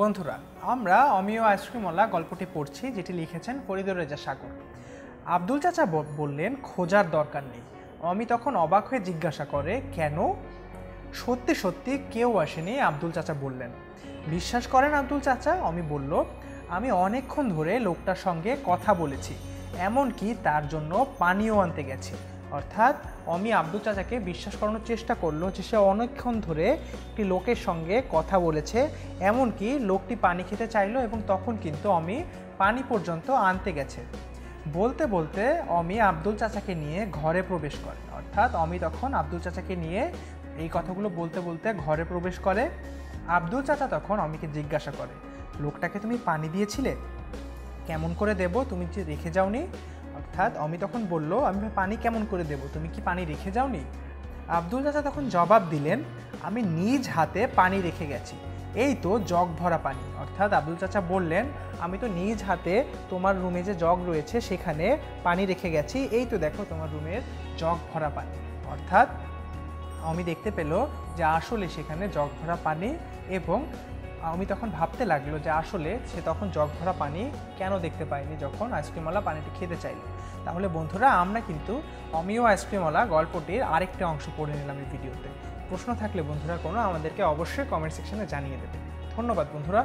বন্ধুরা আমরা অমিয় আইসক্রিমওয়ালা গল্পটি পড়ছি যেটি লিখেছেন ফরিদুর রেজা সাগর। আব্দুল চাচা বললেন খোঁজার দরকার নেই। অমি তখন অবাক হয়ে জিজ্ঞাসা করে কেন? সত্যি সত্যি কেউ আসেনি, আব্দুল চাচা বললেন। বিশ্বাস করেন আব্দুল চাচা? অমি বলল, আমি অনেকক্ষণ ধরে লোকটার সঙ্গে কথা বলেছি, এমনকি তার জন্য পানিও আনতে গেছি। অর্থাৎ অমি আব্দুল চাচাকে বিশ্বাস করানোর চেষ্টা করলো যে সে অনেকক্ষণ ধরে একটি লোকের সঙ্গে কথা বলেছে, এমনকি লোকটি পানি খেতে চাইলো এবং তখন কিন্তু অমি পানি পর্যন্ত আনতে গেছে। বলতে বলতে অমি আব্দুল চাচাকে নিয়ে ঘরে প্রবেশ করে। অর্থাৎ অমি তখন আব্দুল চাচাকে নিয়ে এই কথাগুলো বলতে বলতে ঘরে প্রবেশ করে। আব্দুল চাচা তখন অমিকে জিজ্ঞাসা করে, লোকটাকে তুমি পানি দিয়েছিলে? কেমন করে দেব, তুমি যে রেখে যাওনি? অর্থাৎ অমি তখন বলল, আমি পানি কেমন করে দেব, তুমি কি পানি রেখে যাওনি? আব্দুল চাচা তখন জবাব দিলেন, আমি নিজ হাতে পানি রেখে গেছি, এই তো জগ ভরা পানি। অর্থাৎ আব্দুল চাচা বললেন, আমি তো নিজ হাতে তোমার রুমে যে জগ রয়েছে সেখানে পানি রেখে গেছি, এই তো দেখো তোমার রুমের জগ ভরা পানি। অর্থাৎ অমি দেখতে পেল যে আসলে সেখানে জগ ভরা পানি, এবং আমি তখন ভাবতে লাগলো যে আসলে সে তখন জগ ভরা পানি কেন দেখতে পায়নি যখন আইসক্রিমওয়ালা পানিটি খেতে চাইল। তাহলে বন্ধুরা আমরা কিন্তু অমিয় আইসক্রিমওয়ালা গল্পটির আরেকটা অংশ পড়ে নিলাম এই ভিডিওতে। প্রশ্ন থাকলে বন্ধুরা কোনো আমাদেরকে অবশ্যই কমেন্ট সেকশনে জানিয়ে দেবে। ধন্যবাদ বন্ধুরা।